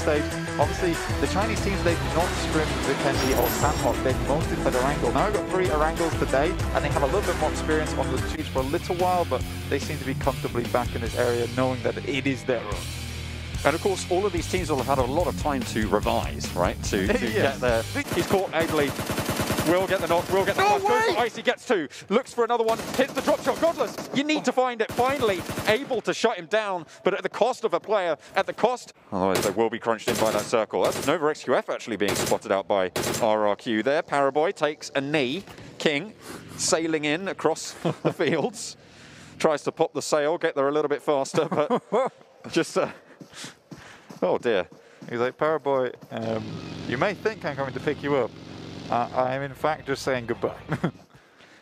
stage. Obviously, the Chinese teams, they've not scrimmed Vikendi or Sandhawk. They've mostly played Erangel. Now we've got 3 Erangels today, and they have a little bit more experience on the cheats for a little while, but they seem to be comfortably back in this area, knowing that it is their own. And of course, all of these teams will have had a lot of time to revise, right? To get there. He's caught ably. Will get the knock, will get the flush. Goes for Icy, gets 2. Looks for another one, hits the drop shot. Godless, you need to find it. Finally able to shut him down, but at the cost of a player, at the cost. Otherwise, they will be crunched in by that circle. That's Nova XQF actually being spotted out by RRQ there. Paraboy takes a knee. King sailing in across the fields. Tries to pop the sail, get there a little bit faster, but just... oh dear. He's like, Paraboy, you may think I'm coming to pick you up. I am in fact just saying goodbye.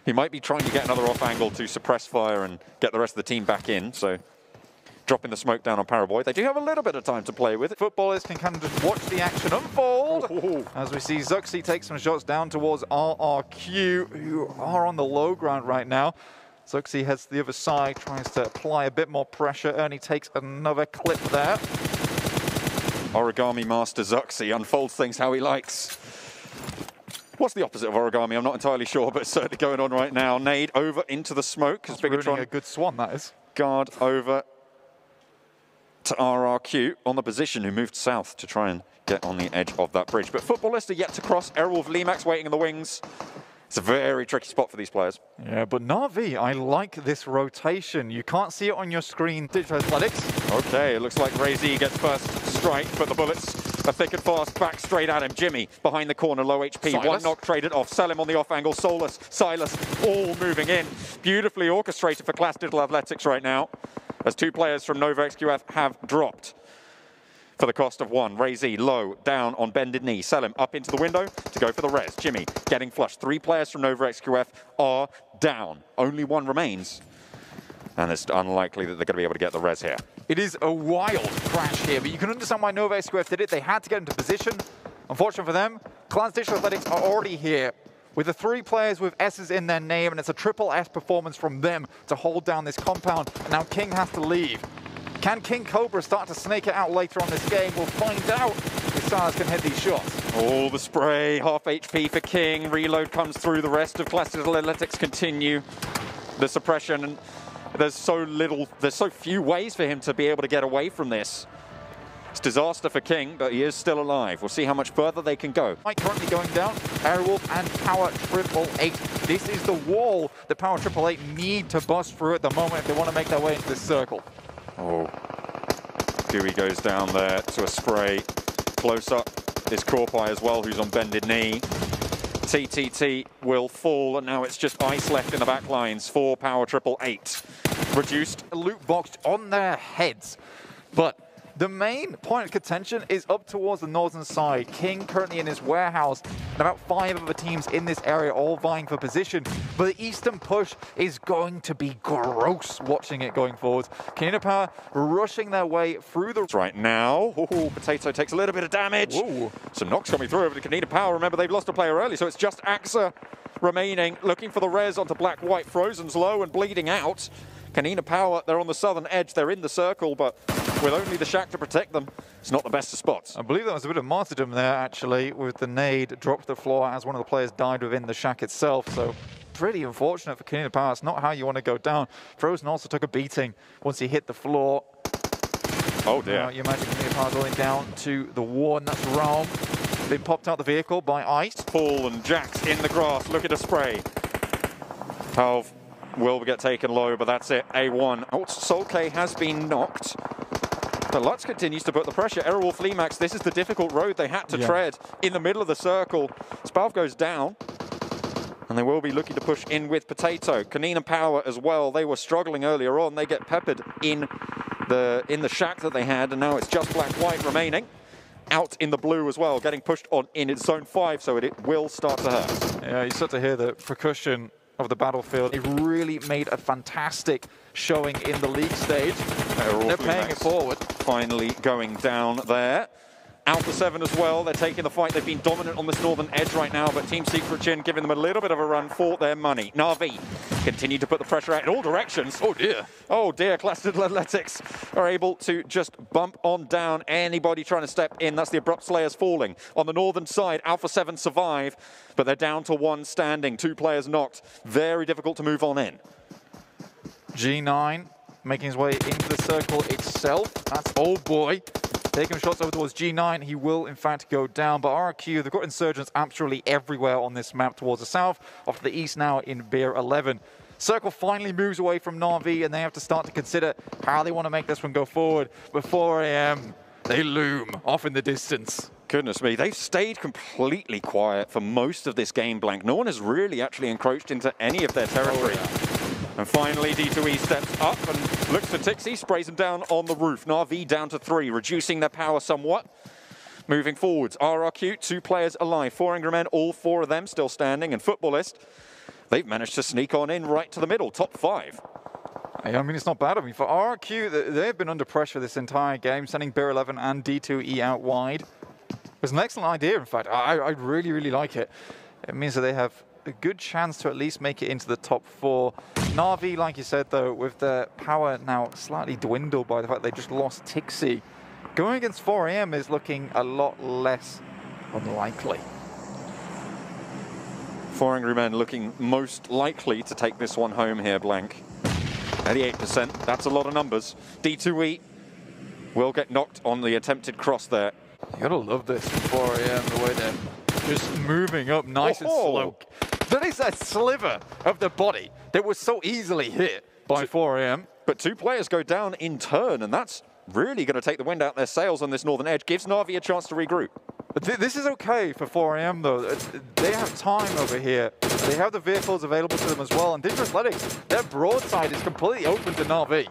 He might be trying to get another off angle to suppress fire and get the rest of the team back in, so dropping the smoke down on Paraboy. They do have a little bit of time to play with. Footballers can kind of just watch the action unfold as we see Zuxi take some shots down towards RRQ, who are on the low ground right now. Zuxi heads to the other side, tries to apply a bit more pressure. Ernie takes another clip there. Origami Master Zuxi unfolds things how he likes. What's the opposite of origami? I'm not entirely sure, but it's certainly going on right now. Nade over into the smoke. That's ruining a good swan, that is. Guard over to RRQ on the position, who moved south to try and get on the edge of that bridge. But Footballist are yet to cross. Airwolf Limax waiting in the wings. It's a very tricky spot for these players. Yeah, but Na'Vi, I like this rotation. You can't see it on your screen. Digital Athletics. Okay, it looks like Ray-Z gets first strike, but the bullets are thick and fast, back straight at him. Jimmy behind the corner, low HP. Silas. One knock traded off. Selim on the off angle. Solus, Silas, all moving in. Beautifully orchestrated for Class Digital Athletics right now, as 2 players from Nova XQF have dropped for the cost of 1. Ray-Z low, down on bended knee. Selim up into the window to go for the res. Jimmy getting flushed. 3 players from Nova XQF are down. Only 1 remains. And it's unlikely that they're going to be able to get the res here. It is a wild crash here, but you can understand why Nova XQF did it. They had to get into position. Unfortunately for them, Clans Digital Athletics are already here with the 3 players with S's in their name, and it's a triple S performance from them to hold down this compound. Now King has to leave. Can King Cobra start to snake it out later on this game? We'll find out if Silas can hit these shots. Oh, the spray, half HP for King. Reload comes through. The rest of Class Digital Athletics continue the suppression, and there's so few ways for him to be able to get away from this. It's disaster for King, but he is still alive. We'll see how much further they can go. Currently going down, Airwolf and Power 888. This is the wall that Power 888 need to bust through at the moment if they want to make their way into this circle. Oh, Dewey goes down there to a spray. Close up is Corpai as well, who's on bended knee. TTT will fall, and now it's just ice left in the back lines for Power 888. Reduced. Loot boxed on their heads, but the main point of contention is up towards the northern side. King currently in his warehouse, and about 5 other teams in this area all vying for position. But the eastern push is going to be gross watching it going forward. Canadian Power rushing their way through the... Right now, Potato takes a little bit of damage. Ooh. Some knocks coming through over to Canadian Power. Remember, they've lost a player early, so it's just AXA remaining, looking for the res onto Black-White. Frozen's low and bleeding out. Canina Power, they're on the southern edge. They're in the circle, but with only the shack to protect them, it's not the best of spots. I believe that was a bit of martyrdom there, actually, with the nade dropped to the floor as one of the players died within the shack itself. So pretty unfortunate for Canina Power. It's not how you want to go down. Frozen also took a beating once he hit the floor. Oh, dear. You imagine Canina Power going down to the wall, and that's Realm. They popped out the vehicle by Ice. Paul and Jax in the grass. Look at a spray. Halve will get taken low, but that's it. A1. Oh, Soul K has been knocked. But Lutz continues to put the pressure. Airwolf Limax, this is the difficult road they had to tread in the middle of the circle. Spalv goes down, and they will be looking to push in with Potato. Canina Power as well. They were struggling earlier on. They get peppered in the shack that they had, and now it's just Black-White remaining. Out in the blue as well, getting pushed on in its zone 5, so it will start to hurt. Yeah, you start to hear the percussion of the battlefield. It really made a fantastic showing in the league stage. They're paying it forward. Finally going down there. Alpha 7 as well, they're taking the fight. They've been dominant on this northern edge right now, but Team Secret Chin giving them a little bit of a run for their money. Na'Vi continue to put the pressure out in all directions. Oh dear. Oh dear, Clustered Athletics are able to just bump on down anybody trying to step in. That's the Abrupt Slayers falling. On the northern side, Alpha 7 survive, but they're down to one standing. 2 players knocked. Very difficult to move on in. G9 making his way into the circle itself. That's Old Boy. Taking shots over towards G9, he will in fact go down, but RRQ, they've got insurgents absolutely everywhere on this map towards the south, off to the east now in Beer 11. Circle finally moves away from Na'Vi, and they have to start to consider how they want to make this one go forward. But 4 AM, they loom off in the distance. Goodness me, they've stayed completely quiet for most of this game, Blank. No one has really actually encroached into any of their territory. Oh, yeah. And finally, D2E steps up and looks for Tixie, sprays him down on the roof. Na'Vi down to 3, reducing their power somewhat. Moving forwards, RRQ, 2 players alive. 4 Angry Men, all 4 of them still standing. And Footballist, they've managed to sneak on in right to the middle, top 5. I mean, it's not bad. I mean, for RRQ, they've been under pressure this entire game, sending Beer 11 and D2E out wide. It was an excellent idea, in fact. I really, really like it. It means that they have a good chance to at least make it into the top 4. Na'Vi, like you said, though, with their power now slightly dwindled by the fact they just lost Tixie, going against 4 AM is looking a lot less unlikely. 4 Angry Men looking most likely to take this one home here, Blank. 88%, that's a lot of numbers. D2E will get knocked on the attempted cross there. You gotta love this from 4 AM, the way they're just moving up nice and slow. That is a sliver of the body that was so easily hit by 4 AM. But 2 players go down in turn, and that's really going to take the wind out their sails on this northern edge. Gives Na'Vi a chance to regroup. This is okay for 4 AM, though. They have time over here. They have the vehicles available to them as well. And Digital Athletics, their broadside is completely open to Na'Vi.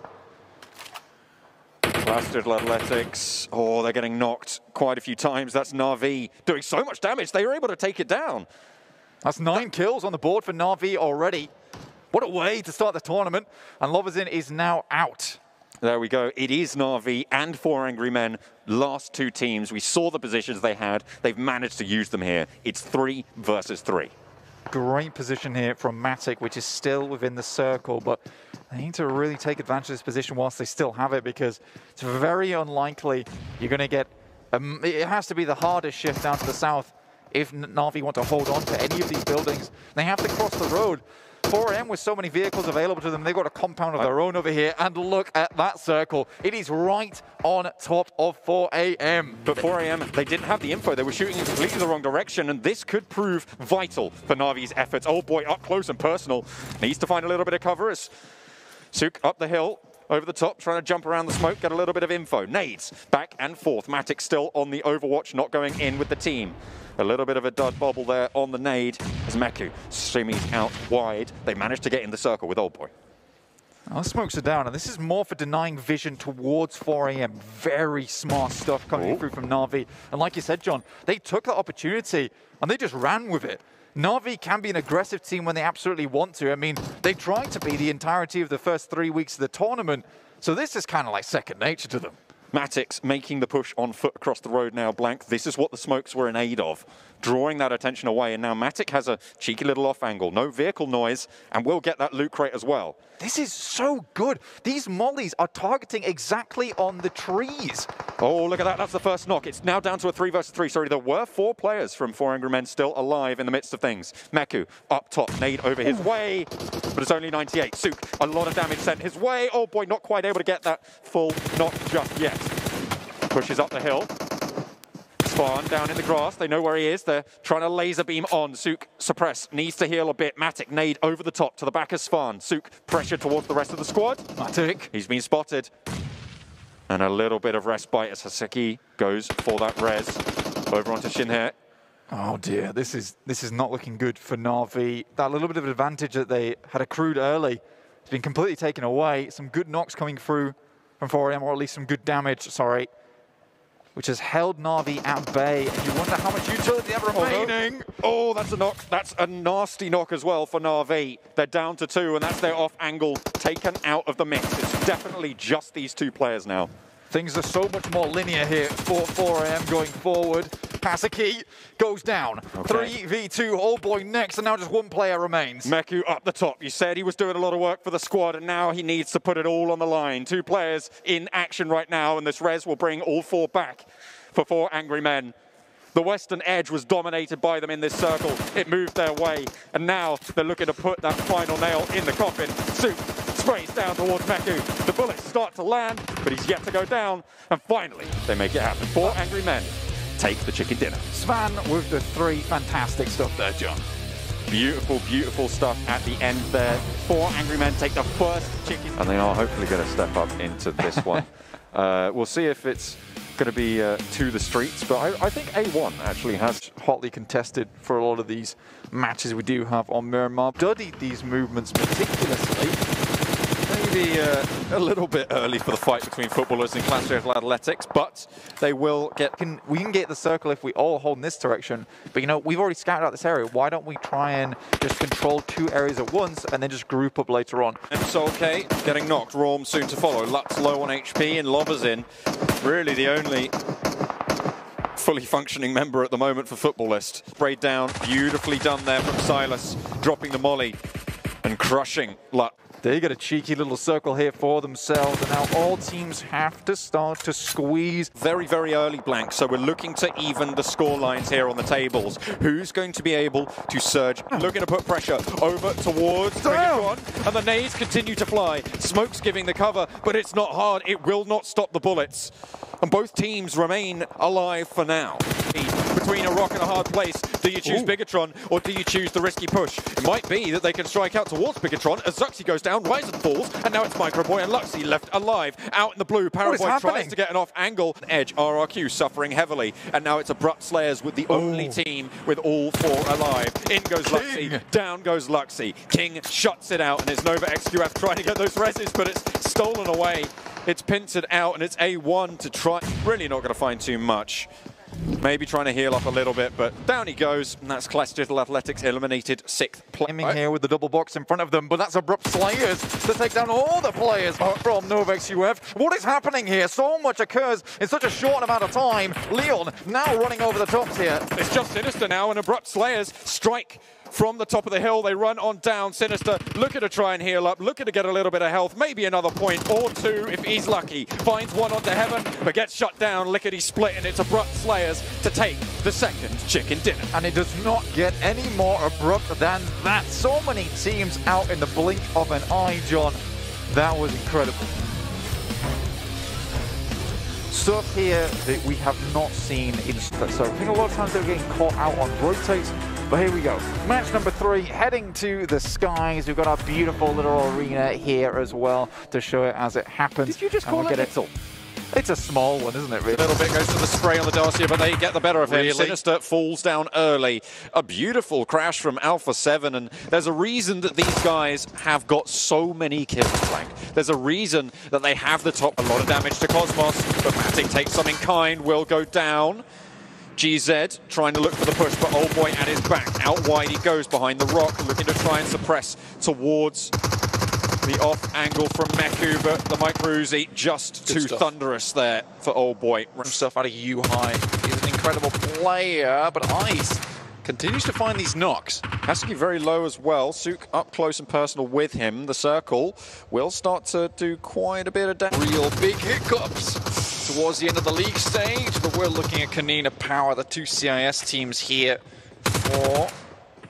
Blasted Athletics. Oh, they're getting knocked quite a few times. That's Na'Vi doing so much damage. They were able to take it down. That's 9 kills on the board for Na'Vi already. What a way to start the tournament. And Lovazin is now out. There we go. It is Na'Vi and 4 Angry Men. Last 2 teams. We saw the positions they had. They've managed to use them here. It's 3 versus 3. Great position here from Matic, which is still within the circle, but they need to really take advantage of this position whilst they still have it, because it's very unlikely you're going to get... it has to be the hardest shift down to the south if Na'Vi want to hold on to any of these buildings. They have to cross the road. 4M with so many vehicles available to them, they've got a compound of their own over here, and look at that circle. It is right on top of 4 AM. But 4 AM, they didn't have the info. They were shooting in completely the wrong direction, and this could prove vital for Na'Vi's efforts. Old Boy up close and personal. Needs to find a little bit of cover as Suk up the hill, over the top, trying to jump around the smoke, get a little bit of info. Nades, back and forth. Matic still on the overwatch, not going in with the team. A little bit of a dud bobble there on the nade as Meku shimmies out wide. They managed to get in the circle with Old Boy. Our smokes are down, and this is more for denying vision towards 4 AM. Very smart stuff coming through from Na'Vi. And like you said, John, they took that opportunity and they just ran with it. Na'Vi can be an aggressive team when they absolutely want to. I mean, they tried to be the entirety of the first 3 weeks of the tournament, so this is kind of like second nature to them. Matic's making the push on foot across the road now, Blank. This is what the smokes were in aid of, drawing that attention away. And now Matic has a cheeky little off angle, no vehicle noise, and will get that loot crate as well. This is so good. These mollies are targeting exactly on the trees. Oh, look at that. That's the first knock. It's now down to a 3 versus 3. Sorry, there were 4 players from 4 Angry Men still alive in the midst of things. Meku up top, nade over his way, but it's only 98. Suk, a lot of damage sent his way. Oh boy, not quite able to get that full knock just yet. Pushes up the hill. Svan down in the grass. They know where he is. They're trying to laser beam on. Suk suppress. Needs to heal a bit. Matic nade over the top to the back of Svan. Suk pressure towards the rest of the squad. Matic. He's been spotted. And a little bit of respite as Haseki goes for that res. Over onto Shinhe. Oh dear, this is not looking good for Na'Vi. That little bit of advantage that they had accrued early has been completely taken away. Some good knocks coming through from 4AM, or at least some good damage, sorry, which has held Na'Vi at bay. And you wonder how much utility they have remaining. Oh, that's a knock. That's a nasty knock as well for Na'Vi. They're down to 2, and that's their off angle taken out of the mix. It's definitely just these 2 players now. Things are so much more linear here for 4am going forward. Pasaki goes down. Okay. 3v2, Old Boy next, and now just one player remains. Meku up the top. You said he was doing a lot of work for the squad, and now he needs to put it all on the line. 2 players in action right now, and this res will bring all 4 back for 4 angry men. The western edge was dominated by them in this circle. It moved their way, and now they're looking to put that final nail in the coffin. Soup sprays down towards Meku. The bullets start to land, but he's yet to go down, and finally they make it happen. 4 angry men take the chicken dinner. Svan with the 3 fantastic stuff there, John. Beautiful, beautiful stuff at the end there. 4 angry men take the first chicken, and they are hopefully going to step up into this one. We'll see if it's going to be to the streets, but I think A1 actually has hotly contested for a lot of these matches we do have on Miramar. Studied these movements meticulously. Maybe a little bit early for the fight between footballers and Clash of Athletics, but they will get... We can get the circle if we all hold in this direction, but you know, we've already scouted out this area. Why don't we try and just control 2 areas at once and then just group up later on? And so, okay, getting knocked. Raum soon to follow. Lutz low on HP and Lobbers in. Really the only fully functioning member at the moment for Footballist. Sprayed down, beautifully done there from Silas, dropping the molly and crushing Lutz. They get a cheeky little circle here for themselves, and now all teams have to start to squeeze. Very, very early blank, so we're looking to even the score lines here on the tables. Who's going to be able to surge? Looking to put pressure over towards Megatron, and the nades continue to fly. Smoke's giving the cover, but it's not hard. It will not stop the bullets. And both teams remain alive for now. Between a rock and a hard place, do you choose Bigatron or do you choose the risky push? It might be that they can strike out towards Bigatron as Zuxi goes down, Ryzen falls, and now it's Microboy and Luxy left alive. Out in the blue, Paraboy tries to get an off angle. Edge, RRQ suffering heavily, and now it's Abrupt Slayers with the only team with all 4 alive. In goes Luxy, down goes Luxy. King shuts it out, and it's Nova XQF trying to get those reses, but it's stolen away. It's pincered out, and it's A1 to try. Really not going to find too much. Maybe trying to heal up a little bit, but down he goes, and that's Clash Digital Athletics eliminated 6th place. Aiming here with the double box in front of them, but that's Abrupt Slayers to take down all the players from Novex UF. What is happening here? So much occurs in such a short amount of time. Leon now running over the tops here. It's just Sinister now, and Abrupt Slayers strike from the top of the hill. They run on down. Sinister looking to try and heal up, looking to get a little bit of health, maybe another point or 2 if he's lucky. Finds one onto Heaven, but gets shut down. Lickety split, and it's Abrupt Slayers to take the 2nd chicken dinner. And it does not get any more abrupt than that. So many teams out in the blink of an eye, John. That was incredible. Stuff here that we have not seen in so I think a lot of times they're getting caught out on rotates. But here we go. Match number 3, heading to the skies. We've got our beautiful little arena here as well to show it as it happens. Did you just call it little? It's a small one, isn't it, really? A little bit goes to the spray on the Darcia, but they get the better of him. Sinister falls down early. A beautiful crash from Alpha 7, and there's a reason that these guys have got so many kills, Frank. There's a reason that they have the top. A lot of damage to Cosmos, but Matic takes some in kind, will go down. GZ trying to look for the push, but Old Boy at his back. Out wide he goes behind the rock, looking to try and suppress towards the off angle from Meku, but the Micro Uzi just too thunderous there for Old Boy. Stuff out of U-High. He's an incredible player, but Ice continues to find these knocks. Has to be very low as well. Sook up close and personal with him. The circle will start to do quite a bit of damage. Real big hiccups towards the end of the league stage, but we're looking at Kanina Power, the 2 CIS teams here for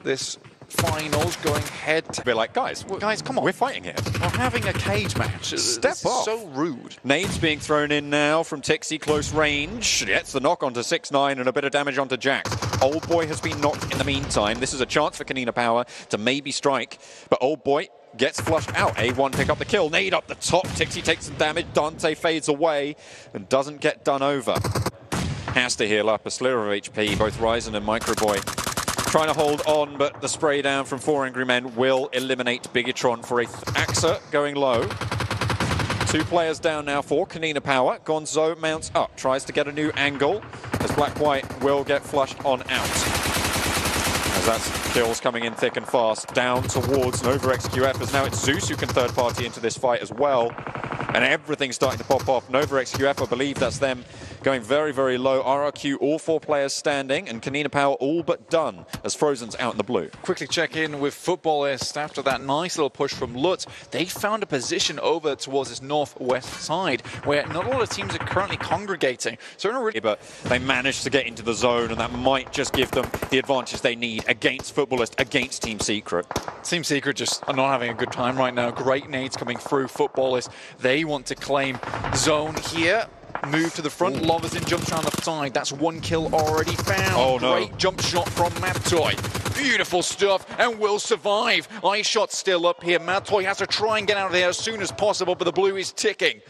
this finals, going head to be like, guys, come on, we're fighting here. We're having a cage match. Step up. So rude. Nades being thrown in now from Tixie, close range. Gets the knock onto 6ix9ine and a bit of damage onto Jax. Old Boy has been knocked in the meantime. This is a chance for Kanina Power to maybe strike, but Old Boy gets flushed out. A1 pick up the kill. Nade up the top. Tixie takes some damage. Dante fades away and doesn't get done over. Has to heal up a sliver of HP. Both Ryzen and Microboy trying to hold on, but the spray down from 4 angry men will eliminate Bigatron for a AXA going low. 2 players down now for Kanina Power. Gonzo mounts up, tries to get a new angle as Black White will get flushed on out. As that's kills coming in thick and fast. Down towards Nova XQF, as now it's Zeus who can third party into this fight as well. and everything's starting to pop off. Nova XQF, I believe that's them going very, very low. RRQ, all 4 players standing, and Kanina Power all but done as Frozen's out in the blue. Quickly check in with Futbolist after that nice little push from Lutz. They found a position over towards this northwest side where not a lot of teams are currently congregating. So in a really but they managed to get into the zone, and that might just give them the advantage they need against Futbolist, against Team Secret. Team Secret just are not having a good time right now. Great nades coming through. Futbolist, they want to claim zone here. Move to the front. Ooh. Lovers in, jumps around the side. That's 1 kill already found. Oh, no. Great jump shot from Matoy. Beautiful stuff, and will survive. Ice shot still up here. Matoy has to try and get out of there as soon as possible, but the blue is ticking.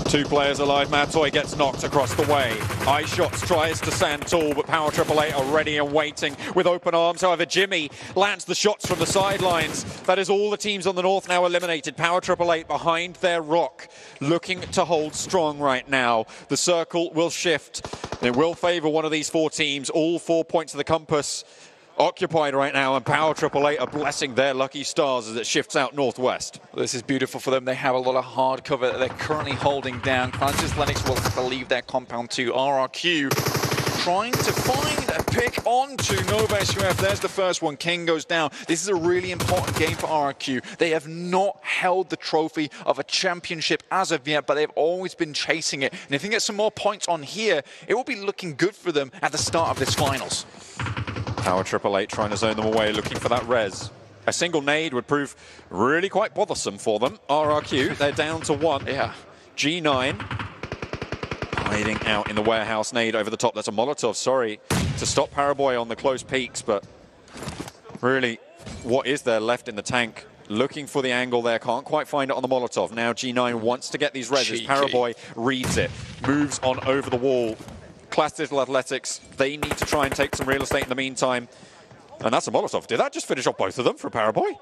2 players alive. Matoy gets knocked across the way. Ice Shots tries to stand tall, but Power 888 are ready and waiting with open arms. However, Jimmy lands the shots from the sidelines. That is all the teams on the north now eliminated. Power 888 behind their rock, looking to hold strong right now. The circle will shift. It will favor one of these 4 teams. All 4 points of the compass occupied right now, and Power 888 are blessing their lucky stars as it shifts out northwest. This is beautiful for them. They have a lot of hard cover that they're currently holding down. Francis Lennox will have to leave their compound too. RRQ trying to find a pick onto Nova XQF. There's the first one. King goes down. This is a really important game for RRQ. They have not held the trophy of a championship as of yet, but they've always been chasing it. And if they get some more points on here, it will be looking good for them at the start of this finals. Power 888 trying to zone them away, looking for that res. A single nade would prove really quite bothersome for them. RRQ, they're down to 1. Yeah. G9 hiding out in the warehouse. Nade over the top. That's a Molotov, sorry, to stop Paraboy on the close peaks, but really, what is there left in the tank? Looking for the angle there, can't quite find it on the Molotov. Now G9 wants to get these reses. Paraboy reads it, moves on over the wall. Class Digital Athletics, they need to try and take some real estate in the meantime. And that's a Molotov. Did that just finish off both of them for Paraboy?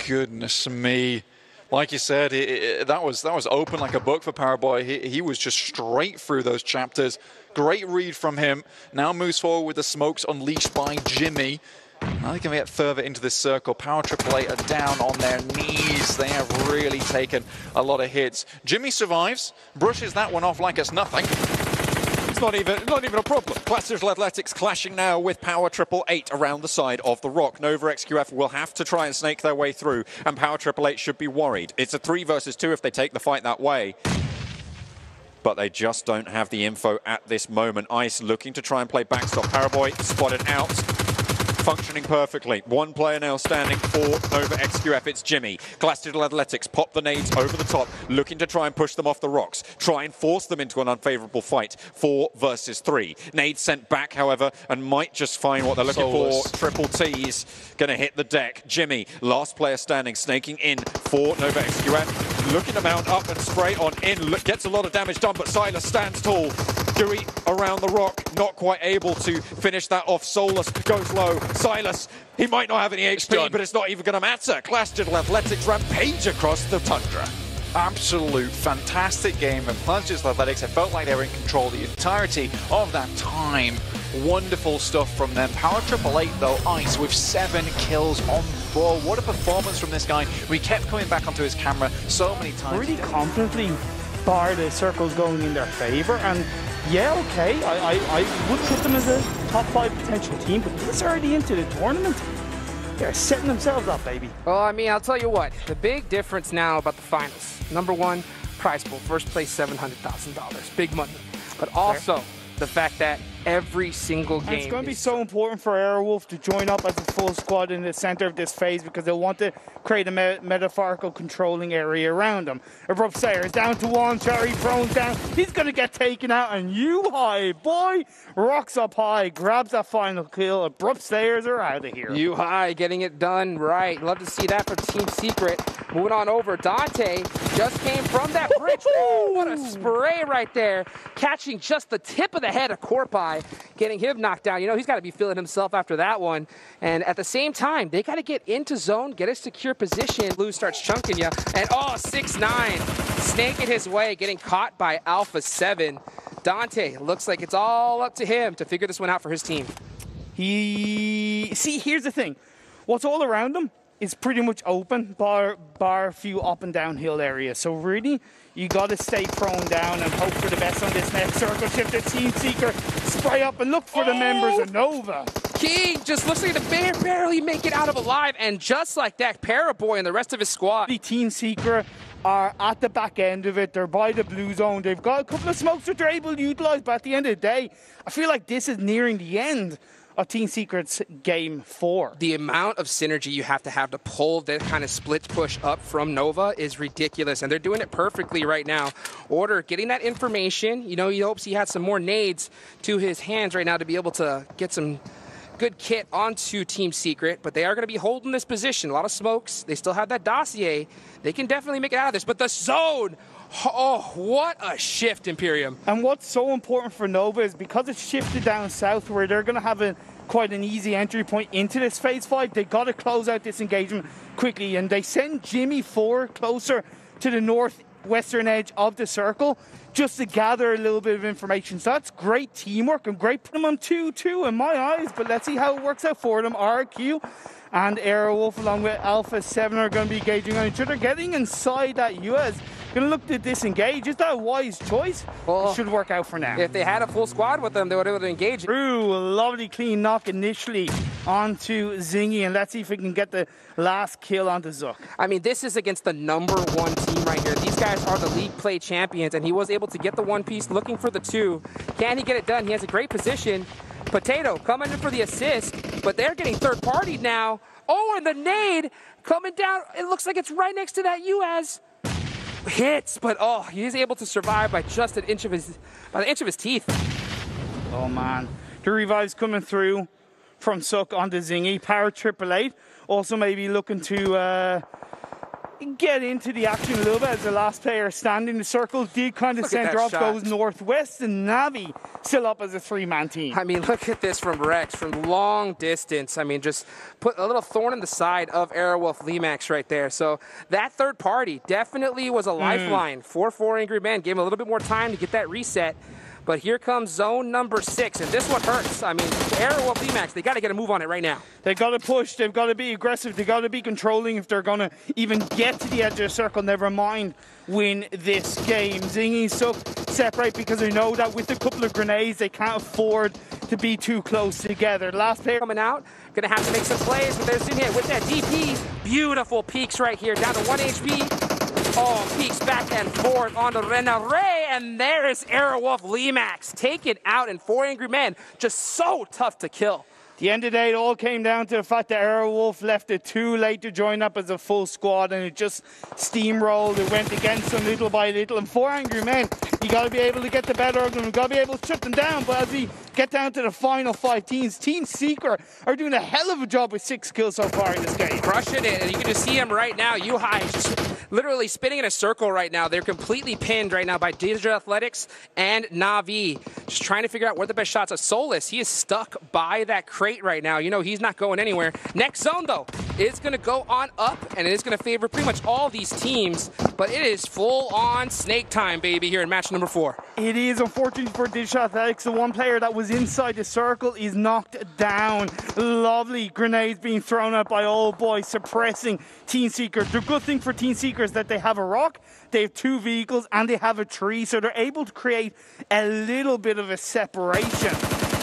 Goodness me. Like you said, that was open like a book for Paraboy. He was just straight through those chapters. Great read from him. Now moves forward with the smokes unleashed by Jimmy. Now they can get further into this circle. Power 888 are down on their knees. They have really taken a lot of hits. Jimmy survives, brushes that one off like it's nothing. It's not even a problem. Class Digital Athletics clashing now with Power 888 around the side of the rock. Nova XQF will have to try and snake their way through, and Power 888 should be worried. It's a 3 versus 2 if they take the fight that way. But they just don't have the info at this moment. Ice looking to try and play backstop. Paraboy spotted out. Functioning perfectly. 1 player now standing for Nova XQF. It's Jimmy. Class Digital Athletics pop the nades over the top, looking to try and push them off the rocks, try and force them into an unfavorable fight. 4 versus 3. Nades sent back, however, and might just find what they're looking for. Triple T's gonna hit the deck. Jimmy, last player standing, snaking in for Nova XQF, looking to mount up and spray on in. Gets a lot of damage done, but Silas stands tall. Dewey around the rock, not quite able to finish that off. Solus goes low. Silas, he might not have any HP, but it's not even going to matter. Class Digital Athletics rampage across the tundra. Absolute fantastic game of Class Digital Athletics. I felt like they were in control the entirety of that time. Wonderful stuff from them. Power 888 though, Ice with 7 kills on 4. What a performance from this guy. We kept coming back onto his camera so many times. Really confidently bar the circles going in their favor, and yeah, okay, I would put them as a top 5 potential team, but this early into the tournament, they're setting themselves up, baby. Well, I mean, I'll tell you what, the big difference now about the finals. Number 1, prize pool, first place $700,000, big money. But also the fact that every single game. And it's going to be so important for Airwolf to join up as a full squad in the center of this phase, because they'll want to create a metaphorical controlling area around them. Abrupt Slayer is down to 1, Cherry thrown down. He's going to get taken out, and U-High, boy, rocks up high, grabs that final kill. Abrupt Slayers are out of here. U-High getting it done right. Love to see that from Team Secret. Moving on over, Dante just came from that bridge. Oh, what a spray right there. Catching just the tip of the head of Corpai, getting him knocked down. You know, he's got to be feeling himself after that one. And at the same time, they got to get into zone, get a secure position. Blue starts chunking you. And oh, 6'9", snaking his way, getting caught by Alpha 7. Dante, looks like it's all up to him to figure this one out for his team. See, here's the thing. What's all around him is pretty much open, bar a few up and downhill areas. So really, you got to stay prone down and hope for the best on this next circle shift. The Team Seeker spray up and look for the members of Nova. King just looks like to barely make it out of alive, and just like that, Paraboy and the rest of his squad. The Team Seeker are at the back end of it. They're by the blue zone. They've got a couple of smokes that they're able to utilize, but at the end of the day, I feel like this is nearing the end of Team Secret's game 4. The amount of synergy you have to pull that kind of split push up from Nova is ridiculous, and they're doing it perfectly right now. Order getting that information. You know, he hopes he had some more nades to his hands right now to be able to get some good kit onto Team Secret, but they are going to be holding this position. A lot of smokes. They still have that dossier. They can definitely make it out of this, but the zone, oh, what a shift, Imperium. And what's so important for Nova is because it's shifted down south where they're going to have quite an easy entry point into this phase 5, they got to close out this engagement quickly, and they send Jimmy 4 closer to the northwestern edge of the circle just to gather a little bit of information. So that's great teamwork and great. Put them on 2-2 in my eyes, but let's see how it works out for them. RQ and Airwolf along with Alpha 7 are going to be engaging on each other, getting inside that US. Going to look to disengage. Is that a wise choice? Well, it should work out for now. If they had a full squad with them, they would have been able to engage. Ooh, a lovely clean knock initially onto Zingy, and let's see if we can get the last kill onto Zook. I mean, this is against the #1 team right here. These guys are the league play champions, and he was able to get the 1 piece, looking for the 2. Can he get it done? He has a great position. Potato coming in for the assist, but they're getting third-partied now. Oh, and the nade coming down. It looks like it's right next to that US. Hits, but oh, he's able to survive by just an inch of his teeth. Oh man, the revives coming through from Zook onto Zingy. Power 888 also maybe looking to get into the action a little bit as the last player standing. The circle did kind of center off, goes northwest, and Navi still up as a 3-man team. I mean, look at this from Rex from long distance. I mean, just put a little thorn in the side of Airwolf Limax right there. So that third party definitely was a lifeline for 4 Angry Men. Gave him a little bit more time to get that reset. But here comes zone number 6, and this one hurts. I mean, Airwolf Limax, they got to get a move on it right now. They've got to push. They've got to be aggressive. They've got to be controlling if they're going to even get to the edge of the circle, never mind win this game. Zingy Zook separate because they know that with a couple of grenades, they can't afford to be too close together. Last player coming out, going to have to make some plays, but there's Zingy with that DP. Beautiful peaks right here, down to 1 HP. Oh, peeks back and forth onto Renare, and there is Airwolf Limax taken out in 4 Angry Men. Just so tough to kill. At the end of the day, it all came down to the fact that Airwolf left it too late to join up as a full squad, and it just steamrolled. It went against them little by little. And 4 Angry Men, you got to be able to get the better of them. You got to be able to shut them down. But as we get down to the final 5 teams, Team Secret are doing a hell of a job with 6 kills so far in this game. Crushing it, and you can just see him right now. Yuhai just literally spinning in a circle right now. They're completely pinned right now by Digital Athletics and Na'Vi. Just trying to figure out where the best shots are. Solus, he is stuck by that crate right now. You know, he's not going anywhere. Next zone, though, is going to go on up, and it is going to favor pretty much all these teams, but it is full-on snake time, baby, here in match number 4. It is unfortunate for Digital Athletics. The one player that was inside the circle is knocked down. Lovely grenades being thrown out by Old Boy, suppressing Team Seeker. The good thing for Team Seeker is that they have a rock, they have 2 vehicles, and they have a tree, so they're able to create a little bit of a separation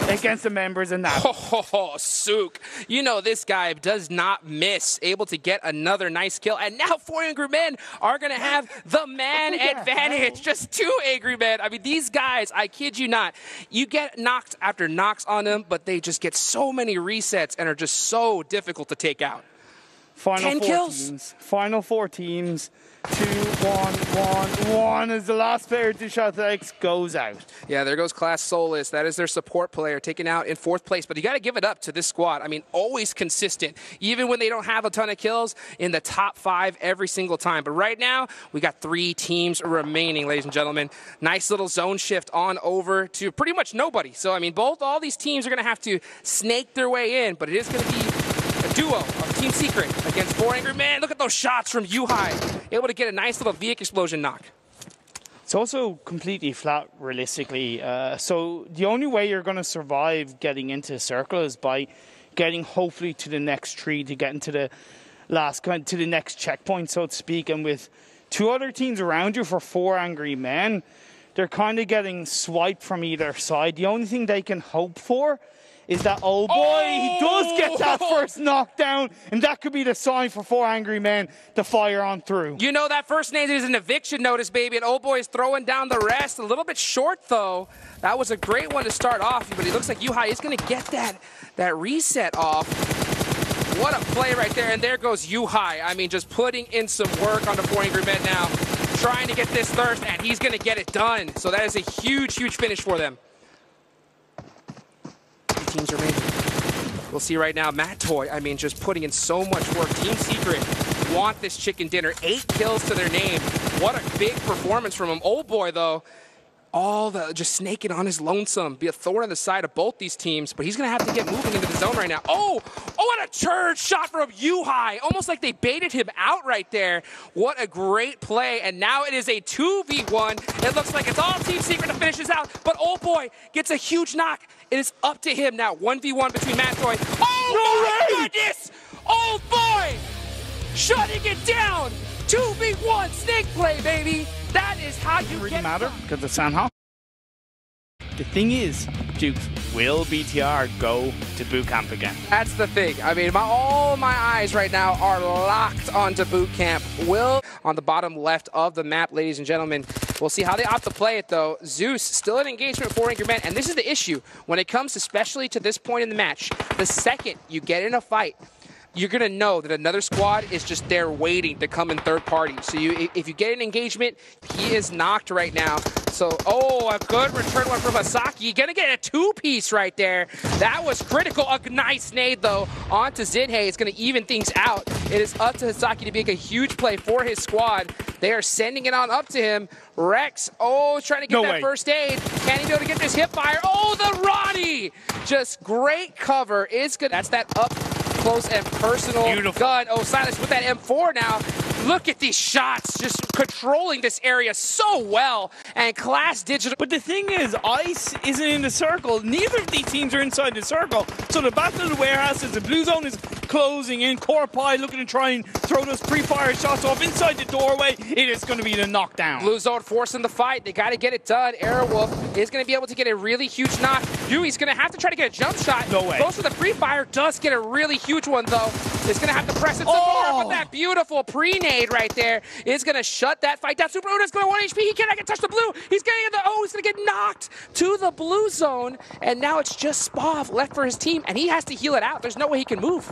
against the members in that. Oh, Sook. You know this guy does not miss. Able to get another nice kill. And now 4 Angry Men are going to have the man advantage. Just 2 Angry Men. I mean, these guys, I kid you not, you get knocked after knocks on them, but they just get so many resets and are just so difficult to take out. Final 10 4 kills. Teams. Final 4 teams. 2, 1, 1, 1 as the last player to shot X goes out. Yeah, there goes Class Solus. That is their support player taken out in 4th place. But you got to give it up to this squad. I mean, always consistent. Even when they don't have a ton of kills, in the top 5 every single time. But right now, we got 3 teams remaining, ladies and gentlemen. Nice little zone shift on over to pretty much nobody. So, I mean, all these teams are going to have to snake their way in. But it is going to be a duo of Team Secret against 4 Angry Men. Look at those shots from Yuhai. Able to get a nice little Vic explosion knock. It's also completely flat, realistically. So the only way you're going to survive getting into a circle is by getting hopefully to the next tree to get into the to the next checkpoint, so to speak, and with 2 other teams around you for 4 angry men, they're kind of getting swiped from either side. The only thing they can hope for is that, oh boy, he does get that first knockdown, and that could be the sign for 4 angry men to fire on through. You know, that first nade is an eviction notice, baby, and old boy is throwing down the rest. A little bit short, though. That was a great one to start off, but he looks like Yuhai is going to get that reset off. What a play right there, and there goes Yuhai. I mean, just putting in some work on the 4 angry men now, trying to get this thirst, and he's going to get it done. So that is a huge, huge finish for them. Teams are making. We'll see right now, Matt Toy, I mean, just putting in so much work. Team Secret want this chicken dinner. 8 kills to their name. What a big performance from him. Old boy, though, just snaking on his lonesome. Be a thorn on the side of both these teams, but he's going to have to get moving into the zone right now. Oh, what a charge shot from Yuhai. Almost like they baited him out right there. What a great play, and now it is a 2v1. It looks like it's all Team Secret to finish this out, but old boy gets a huge knock. It is up to him now. 1v1 between Matt Toy. Oh, no my goodness! Old boy shutting it down. 2v1 snake play, baby. That is how you really get matter because it's Sanhok. The thing is, Dukes, will BTR go to boot camp again? That's the thing. I mean, all my eyes right now are locked onto boot camp. Will on the bottom left of the map, ladies and gentlemen. We'll see how they opt to play it, though. Zeus still in engagement for angry men, and this is the issue when it comes especially to this point in the match. The second you get in a fight, you're going to know that another squad is just there waiting to come in third party. So if you get an engagement, he is knocked right now. So, a good return one from Asaki. Going to get a 2-piece right there. That was critical. A nice nade, though, onto Zinhei. It's going to even things out. It is up to Asaki to make a huge play for his squad. They are sending it on up to him. Rex, trying to get that first aid. Can he be able to get this hip fire? Oh, the Ronnie! Just great cover. It's good. That's that up close and personal gun. Oh, Silas with that M4 now. Look at these shots, just controlling this area so well. And Class Digital. But the thing is, Ice isn't in the circle. Neither of these teams are inside the circle. So the battle of the warehouses, the blue zone is closing in. Corpai looking to try and throw those pre-fire shots off inside the doorway. It is going to be the knockdown. Blue zone forcing the fight. They got to get it done. Airwolf is going to be able to get a really huge knock. Yui's going to have to try to get a jump shot. No way. Goes for the pre-fire. Does get a really huge one, though. Is going to have to press it some more, but that beautiful pre-nade right there is going to shut that fight down. Super Una's going to 1 HP. He cannot get touch the blue. He's getting in the he's going to get knocked to the blue zone, and now it's just Spav left for his team, and he has to heal it out. There's no way he can move.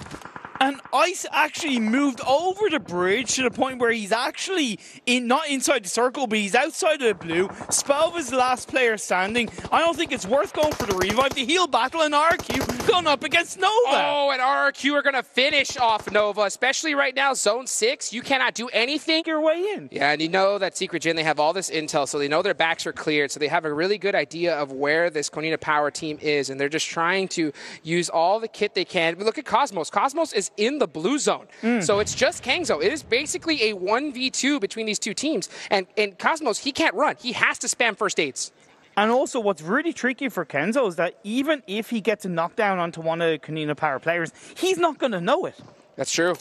And Ice actually moved over the bridge to the point where he's actually not inside the circle, but he's outside of the blue. Spav is the last player standing. I don't think it's worth going for the revive. The heal battle and RQ going up against Nova. Oh, and RQ are going to finish off Nova, especially right now, Zone 6. You cannot do anything. Your way in. Yeah, and you know that Secret Gen, they have all this intel, so they know their backs are cleared, so they have a really good idea of where this Konina Power team is, and they're just trying to use all the kit they can. But look at Cosmos. Cosmos is in the blue zone. So it's just Kangzo. It is basically a 1v2 between these two teams. And Cosmos, he can't run. He has to spam first aids. And also, what's really tricky for Kenzo is that even if he gets a knockdown onto one of the Konina Power players, he's not going to know it. That's true.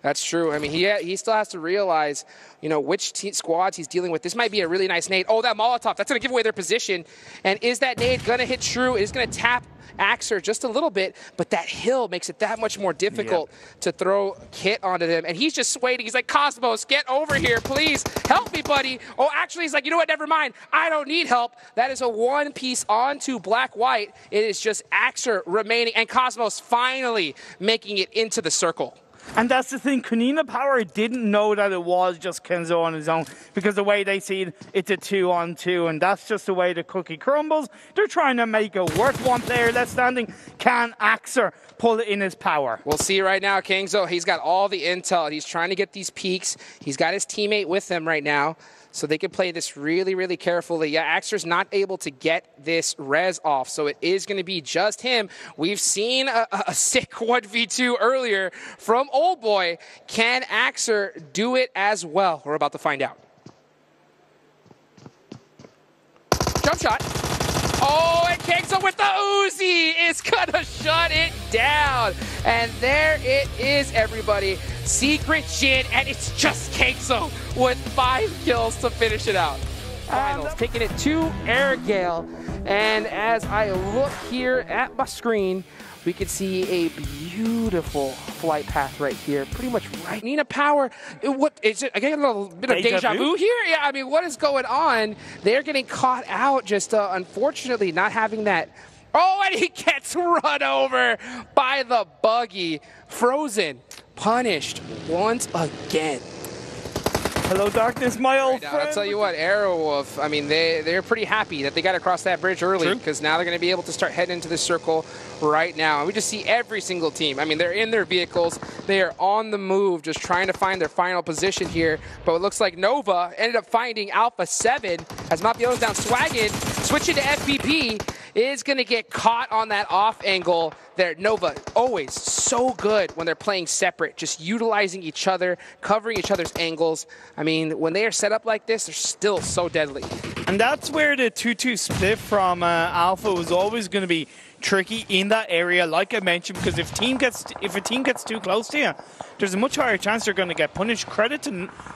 That's true. I mean, he still has to realize, you know, which squads he's dealing with. This might be a really nice nade. Oh, that Molotov, that's going to give away their position. And is that nade going to hit true? It is going to tap Axer just a little bit, but that hill makes it that much more difficult to throw Kit onto them. And he's just waiting. He's like, Cosmos, get over here, please. Help me, buddy. Oh, actually, he's like, you know what? Never mind. I don't need help. That is a 1-piece onto Black-White. It is just Axer remaining, and Cosmos finally making it into the circle. And that's the thing, Konina Power didn't know that it was just Kenzo on his own, because the way they see it, it's a 2-on-2, and that's just the way the cookie crumbles. They're trying to make it work. One player left standing. Can Axer pull it in his power? We'll see right now, Kangzo. He's got all the intel. He's trying to get these peaks. He's got his teammate with him right now, so they can play this really, really carefully. Yeah, Axer's not able to get this res off, so it is going to be just him. We've seen a sick 1v2 earlier from Old Boy. Can Axer do it as well? We're about to find out. Jump shot. Oh, and Kexo with the Uzi is gonna shut it down. And there it is, everybody. Secret Jin, and it's just Kexo with 5 kills to finish it out. Finals, taking it to Airgale. And as I look here at my screen, we can see a beautiful flight path right here, pretty much right. Nina Power, what is it? I get a little bit of deja vu here. Yeah, I mean, what is going on? They're getting caught out, just unfortunately not having that. Oh, and he gets run over by the buggy. Frozen, punished once again. Hello, darkness, my old friend. I'll tell you what, Airwolf, I mean, they're pretty happy that they got across that bridge early, because now they're going to be able to start heading into the circle right now. And we just see every single team. I mean, they're in their vehicles. They are on the move, just trying to find their final position here. But it looks like Nova ended up finding Alpha 7 as Mapio's down Swaggin, switching to FPP, is going to get caught on that off angle there. Nova, always so good when they're playing separate, just utilizing each other, covering each other's angles. I mean, when they are set up like this, they're still so deadly. And that's where the 2-2 split from Alpha was always going to be tricky in that area, like I mentioned, because if a team gets too close to you, there's a much higher chance they're going to get punished. Credit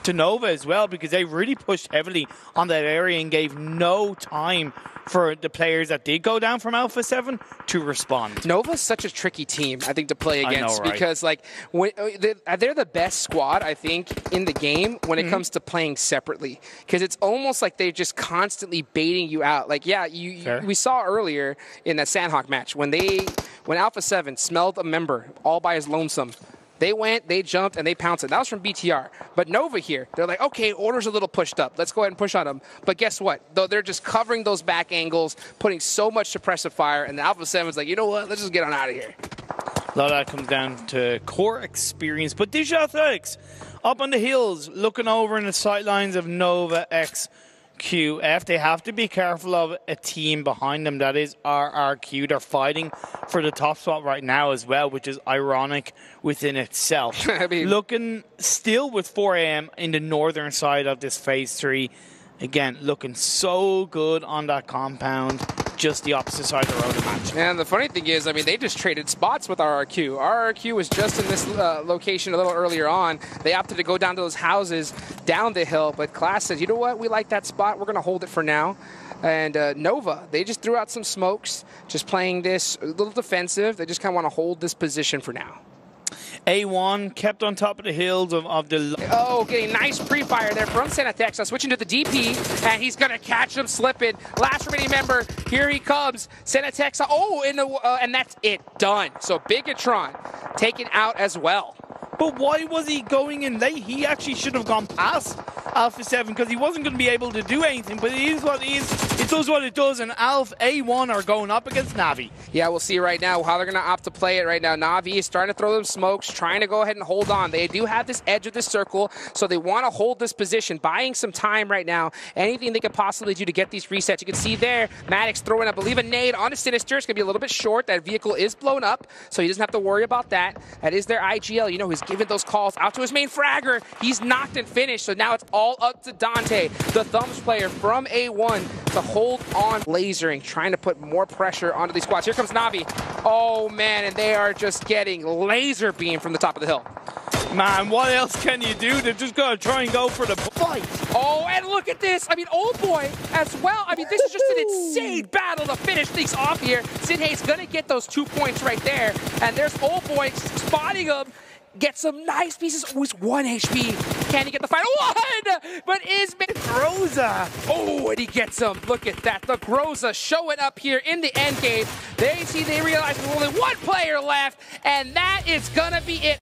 to Nova as well, because they really pushed heavily on that area and gave no time for the players that did go down from Alpha 7 to respond. Nova's such a tricky team, I think, to play against. I know, right? Because like they're the best squad, I think, in the game when it comes to playing separately. Because it's almost like they're just constantly baiting you out. Like, yeah, we saw earlier in that Sandhawk match when Alpha 7 smelled a member all by his lonesome. They went, they jumped, and they pounced it. That was from BTR. But Nova here, they're like, okay, order's a little pushed up. Let's go ahead and push on them. But guess what? Though they're just covering those back angles, putting so much suppressive fire, and the Alpha 7's like, you know what? Let's just get on out of here. A lot of that comes down to core experience. But Digital Athletics, up on the hills, looking over in the sightlines of Nova X QF. They have to be careful of a team behind them. That is RRQ. They're fighting for the top spot right now as well, which is ironic within itself. I mean, looking still with 4 AM in the northern side of this phase 3. Again, looking so good on that compound. Just the opposite side of the road match. And the funny thing is, I mean, they just traded spots with RRQ. RRQ was just in this location a little earlier on. They opted to go down to those houses down the hill, but Class says, you know what, we like that spot. We're going to hold it for now. And Nova, they just threw out some smokes, just playing this a little defensive. They just kind of want to hold this position for now. A1 kept on top of the hills of the... Oh, getting nice pre-fire there from Senatexa, switching to the DP, and he's going to catch him slipping. Last remaining member, here he comes. Senatexa, and that's it, done. So Bigatron taken out as well. But why was he going in late? He actually should have gone past Alpha 7 because he wasn't going to be able to do anything. But it is what it is. It does what it does. And Alpha A1 are going up against Navi. Yeah, we'll see right now how they're going to opt to play it right now. Navi is starting to throw them smokes, trying to go ahead and hold on. They do have this edge of this circle, so they want to hold this position, buying some time right now. Anything they could possibly do to get these resets. You can see there, Maddox throwing, I believe, a nade on a Sinister. It's going to be a little bit short. That vehicle is blown up, so he doesn't have to worry about that. That is their IGL. You know, he's giving those calls out to his main fragger. He's knocked and finished, so now it's all up to Dante, the thumbs player from A1, to hold on. Lasering, trying to put more pressure onto these squads. Here comes Navi. Oh, man, and they are just getting laser beam from the top of the hill. Man, what else can you do? They're just going to try and go for the fight. Oh, and look at this. I mean, Old Boy as well. I mean, this is just an insane battle to finish things off here. Sidhay's going to get those 2 points right there. And there's Old Boy spotting him. Get some nice pieces. Oh, he's 1 HP. Can he get the final one? But is Groza. Oh, and he gets him. Look at that. The Groza showing up here in the end game. They realize there's only one player left, and that is going to be it.